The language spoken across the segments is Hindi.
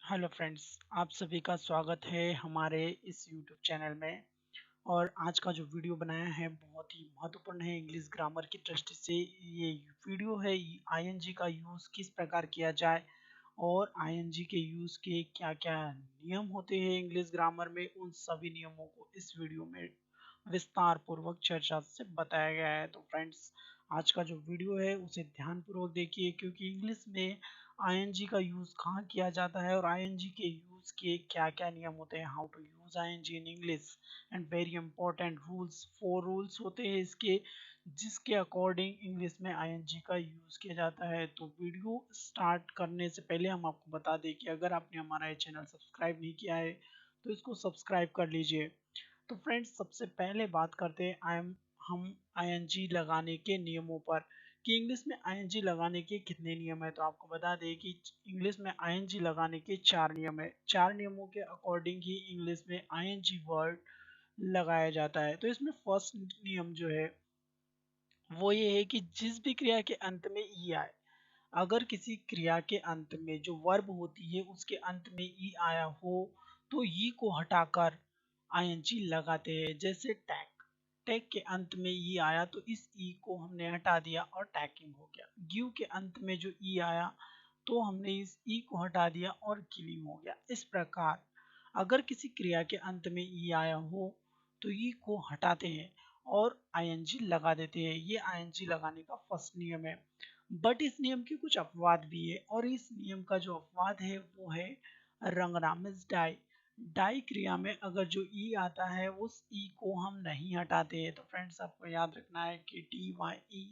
हेलो फ्रेंड्स, आप सभी का स्वागत है हमारे इस यूट्यूब चैनल में। और आज का जो वीडियो बनाया है बहुत ही महत्वपूर्ण है इंग्लिश ग्रामर की दृष्टि से। ये वीडियो है आईएनजी का यूज़ किस प्रकार किया जाए और आईएनजी के यूज़ के क्या क्या नियम होते हैं इंग्लिश ग्रामर में, उन सभी नियमों को इस वीडियो में विस्तार पूर्वक चर्चा से बताया गया है। तो फ्रेंड्स, आज का जो वीडियो है उसे ध्यान पूर्वक देखिए, क्योंकि इंग्लिश में आईएनजी का यूज कहाँ किया जाता है और आईएनजी के यूज के क्या क्या नियम होते हैं, how to use ING in English and very important rules. 4 rules होते हैं इसके, जिसके अकॉर्डिंग इंग्लिश में आईएनजी का यूज किया जाता है। तो वीडियो स्टार्ट करने से पहले हम आपको बता दें कि अगर आपने हमारा ये चैनल सब्सक्राइब नहीं किया है तो इसको सब्सक्राइब कर लीजिए। तो फ्रेंड्स, सबसे पहले बात करते हैं हम आईएनजी लगाने के नियमों पर कि इंग्लिश में आईएनजी लगाने के कितने नियम है। तो आपको बता दें कि इंग्लिश में आईएनजी लगाने के 4 नियम है। 4 नियमों के अकॉर्डिंग ही इंग्लिश में आईएनजी वर्ड लगाया जाता है। तो इसमें फर्स्ट नियम जो है वो ये है कि जिस भी क्रिया के अंत में ई आए, अगर किसी क्रिया के अंत में जो वर्ब होती है उसके अंत में ई आया हो तो ई को हटाकर आईएनजी लगाते हैं। जैसे टैक, टैक के अंत में ई आया तो इस ई को हमने हटा दिया और टैकिंग हो गया। गिव के अंत में जो ई आया तो हमने इस ई को हटा दिया और गिविंग हो गया। इस प्रकार अगर किसी क्रिया के अंत में ई आया हो तो ई को हटाते हैं और आईएनजी लगा देते हैं। ये आईएनजी लगाने का फर्स्ट नियम है। बट इस नियम के कुछ अपवाद भी है, और इस नियम का जो अपवाद है वो है रंगना मीन्स डाई। डाई क्रिया में अगर जो ई आता है उस ई को हम नहीं हटाते हैं। तो फ्रेंड्स, आपको याद रखना है कि डी वाई ई,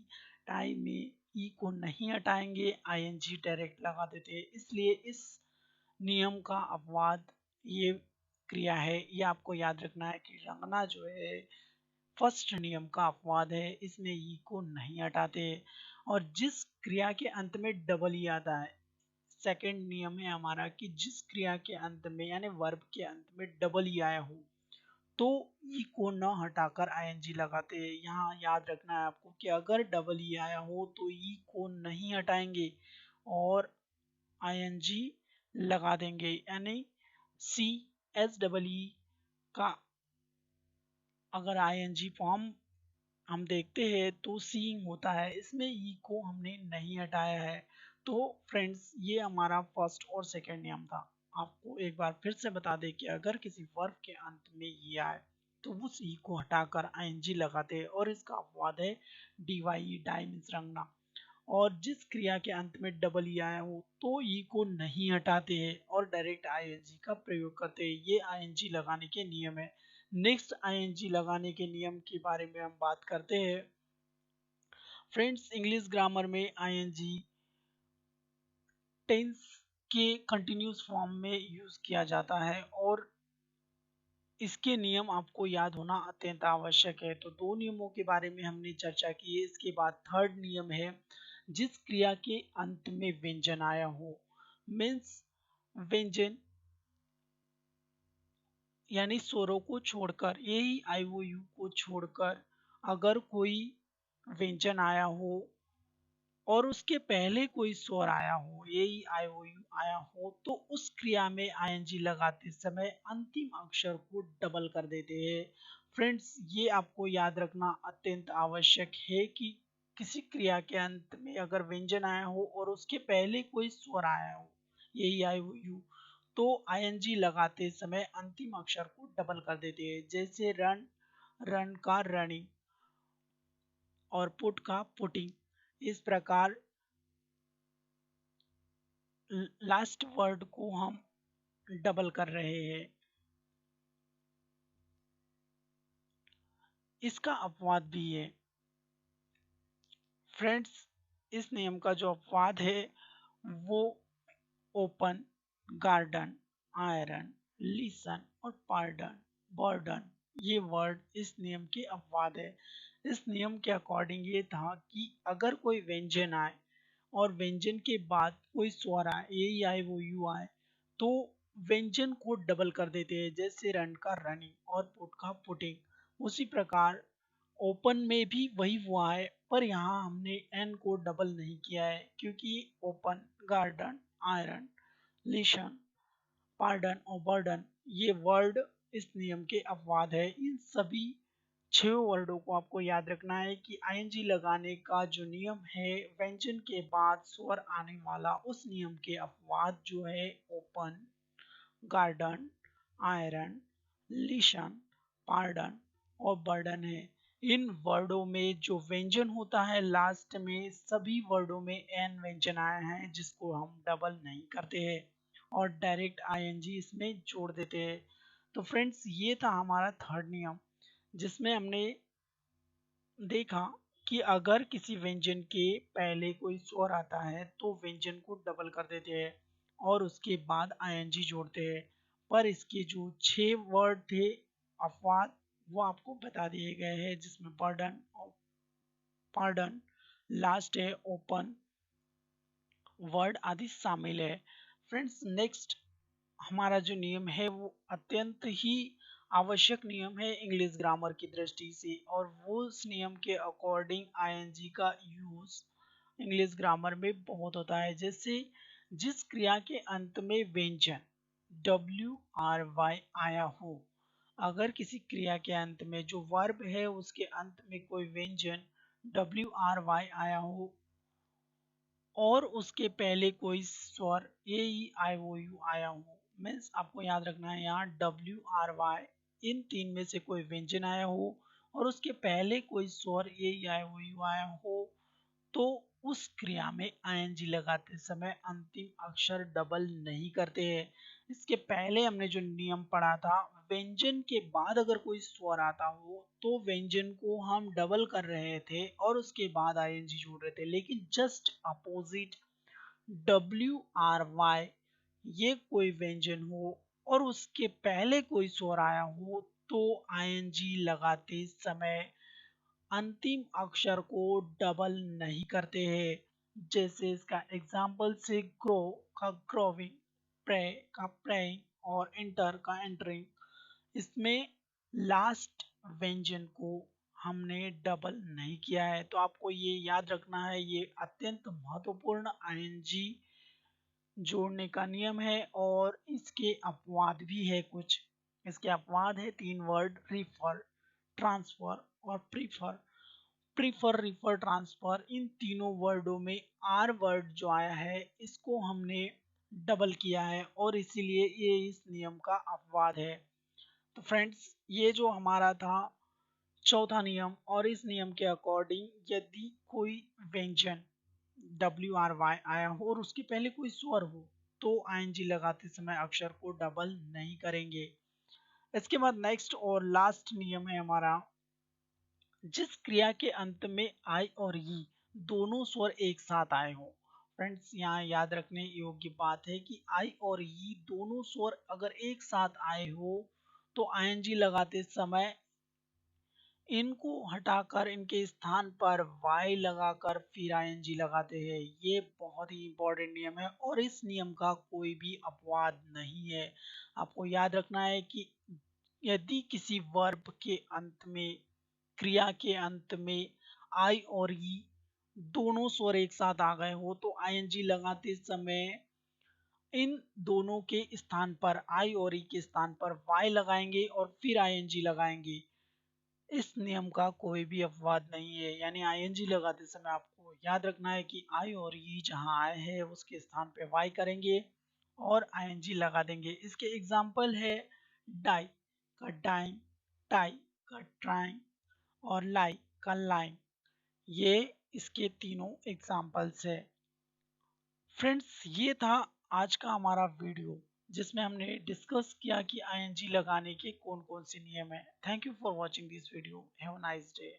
डाई में ई को नहीं हटाएंगे, आईएनजी डायरेक्ट लगा देते हैं। इसलिए इस नियम का अपवाद ये क्रिया है। ये आपको याद रखना है कि रंगना जो है फर्स्ट नियम का अपवाद है, इसमें ई को नहीं हटाते। और जिस क्रिया के अंत में डबल ई आता है, सेकंड नियम है हमारा कि जिस क्रिया के अंत में यानी वर्ब के अंत में डबल ई आया हो तो ई को न हटाकर आईएनजी लगाते हैं। यहाँ याद रखना है आपको कि अगर डबल ई आया हो तो ई को नहीं हटाएंगे और आईएनजी लगा देंगे। यानी सी एस डबल ई का अगर आईएनजी फॉर्म हम देखते हैं तो सीइंग होता है, इसमें ई को हमने नहीं हटाया है। तो फ्रेंड्स, ये हमारा फर्स्ट और सेकंड नियम था। आपको एक बार फिर से बता दें कि अगर किसी वर्ब के अंत में ई आए तो उस ई को हटाकर आईएनजी लगाते हैं, और इसका अपवाद है डीवाई, डाई मीन्स रंगना। और जिस क्रिया के अंत में डबल ई आया हो तो ई को नहीं हटाते हैं और डायरेक्ट आईएनजी का प्रयोग करते हैं। ये आईएनजी लगाने के नियम है। नेक्स्ट आईएनजी लगाने के नियम के बारे में हम बात करते हैं। फ्रेंड्स, इंग्लिश ग्रामर में आईएनजी टेंस के कंटिन्यूस फॉर्म में यूज किया जाता है और इसके नियम आपको याद होना अत्यंत आवश्यक है। तो 2 नियमों के बारे में हमने चर्चा की है। इसके बाद थर्ड नियम है जिस क्रिया के अंत में व्यंजन आया हो, मीन्स व्यंजन यानी स्वरों को छोड़कर, यही आई ओ यू को छोड़कर अगर कोई व्यंजन आया हो और उसके पहले कोई स्वर आया हो, यही आई ओ यू आया हो, तो उस क्रिया में आईएनजी लगाते समय अंतिम अक्षर को डबल कर देते हैं। फ्रेंड्स, ये आपको याद रखना अत्यंत आवश्यक है कि किसी क्रिया के अंत में अगर व्यंजन आया हो और उसके पहले कोई स्वर आया हो, यही आई ओ यू, तो आईएनजी लगाते समय अंतिम अक्षर को डबल कर देते हैं। जैसे रन, रन का रनिंग, और पुट का पुटिंग। इस प्रकार लास्ट वर्ड को हम डबल कर रहे हैं। इसका अपवाद भी है। फ्रेंड्स, इस नियम का जो अपवाद है वो ओपन, गार्डन, आयरन, लिसन और पार्डन, बर्डन, ये वर्ड इस नियम के अपवाद है। इस नियम के अकॉर्डिंग ये था कि अगर कोई व्यंजन आए और व्यंजन के बाद कोई स्वर आए, ए आई वो यू आए, तो व्यंजन को डबल कर देते हैं। जैसे रन का रनिंग और पुट का पुटिंग। उसी प्रकार ओपन में भी वही हुआ है, पर यहाँ हमने एन को डबल नहीं किया है, क्योंकि open, garden, iron, listen pardon और बर्डन, ये वर्ड इस नियम के अपवाद है। इन सभी 6 वर्डों को आपको याद रखना है कि आईएनजी लगाने का जो नियम है, व्यंजन के बाद स्वर आने वाला, उस नियम के अपवाद जो है open, garden, iron, listen, pardon और बर्डन है। इन वर्डों में जो व्यंजन होता है लास्ट में, सभी वर्डों में एन व्यंजन आया है जिसको हम डबल नहीं करते हैं और डायरेक्ट आईएनजी इसमें जोड़ देते हैं। तो फ्रेंड्स, ये था हमारा थर्ड नियम, जिसमें हमने देखा कि अगर किसी व्यंजन के पहले कोई स्वर आता है तो व्यंजन को डबल कर देते हैं और उसके बाद आईएनजी जोड़ते हैं। पर इसके जो 6 वर्ड थे अपवाद, वो आपको बता दिए गए हैं, जिसमें बर्डन, पार्डन, लास्ट है ओपन, वर्ड आदि शामिल है। फ्रेंड्स, नेक्स्ट हमारा जो नियम है वो अत्यंत ही आवश्यक नियम है इंग्लिश ग्रामर की दृष्टि से, और वो उस नियम के अकॉर्डिंग आईएनजी का यूज इंग्लिश ग्रामर में बहुत होता है। जैसे जिस क्रिया के अंत में व्यंजन WRY आया हो, अगर किसी क्रिया के अंत में जो वर्ब है उसके अंत में कोई व्यंजन WRY आया हो और उसके पहले कोई स्वर AEIOU आया हो, मीन्स आपको याद रखना है यहाँ WRY, इन तीन में से कोई व्यंजन आया हो और उसके पहले कोई स्वर AEIOU आया हो, तो उस क्रिया में आईएनजी लगाते समय अंतिम अक्षर डबल नहीं करते हैं। इसके पहले हमने जो नियम पढ़ा था, व्यंजन के बाद अगर कोई स्वर आता हो तो व्यंजन को हम डबल कर रहे थे और उसके बाद आईएनजी जोड़ रहे थे, लेकिन जस्ट अपोजिट WRY, ये कोई व्यंजन हो और उसके पहले कोई स्वर आया हो तो आईएनजी लगाते समय अंतिम अक्षर को डबल नहीं करते हैं। जैसे इसका एग्जाम्पल से ग्रो का ग्रोविंग, प्रे का प्रेइंग और एंटर का एंटरिंग, इसमें लास्ट व्यंजन को हमने डबल नहीं किया है। तो आपको ये याद रखना है, ये अत्यंत महत्वपूर्ण आईएनजी जोड़ने का नियम है। और इसके अपवाद भी है कुछ, इसके अपवाद है 3 वर्ड, रिफर, ट्रांसफर और प्रीफर। प्रीफर, रिफर, ट्रांसफर, इन तीनों वर्डों में आर वर्ड जो आया है इसको हमने डबल किया है और इसीलिए ये इस नियम का अपवाद है। तो फ्रेंड्स, ये जो हमारा था चौथा नियम, और इस नियम के अकॉर्डिंग यदि कोई व्यंजन WRY आया हो और उसके पहले कोई स्वर हो तो आईएनजी लगाते समय अक्षर को डबल नहीं करेंगे। इसके बाद नेक्स्ट और लास्ट नियम है हमारा, जिस क्रिया के अंत में आई और ई दोनों स्वर एक साथ आए हो। फ्रेंड्स, यहाँ याद रखने योग्य बात है कि आई और ई दोनों स्वर अगर एक साथ आए हो तो आईएनजी लगाते समय इनको हटाकर इनके स्थान पर वाई लगाकर फिर आईएनजी लगाते हैं। ये बहुत ही इंपॉर्टेंट नियम है और इस नियम का कोई भी अपवाद नहीं है। आपको याद रखना है कि यदि किसी वर्ब के अंत में, क्रिया के अंत में आई और ई दोनों स्वर एक साथ आ गए हो तो आईएनजी लगाते समय इन दोनों के स्थान पर, आई और ई के स्थान पर वाई लगाएंगे और फिर आईएनजी लगाएंगे। इस नियम का कोई भी अपवाद नहीं है, यानी आईएनजी लगाते समय आपको याद रखना है कि आई और ई जहां आए हैं उसके स्थान पे वाई करेंगे और आईएनजी लगा देंगे। इसके एग्जाम्पल है डाई का डाइंग, टाई का ट्राइंग और लाई का लाइन। ये इसके तीनों एग्जाम्पल्स है। फ्रेंड्स, ये था आज का हमारा वीडियो, जिसमें हमने डिस्कस किया कि आईएनजी लगाने के कौन कौन से नियम है। Thank you for watching this video. Have a nice day.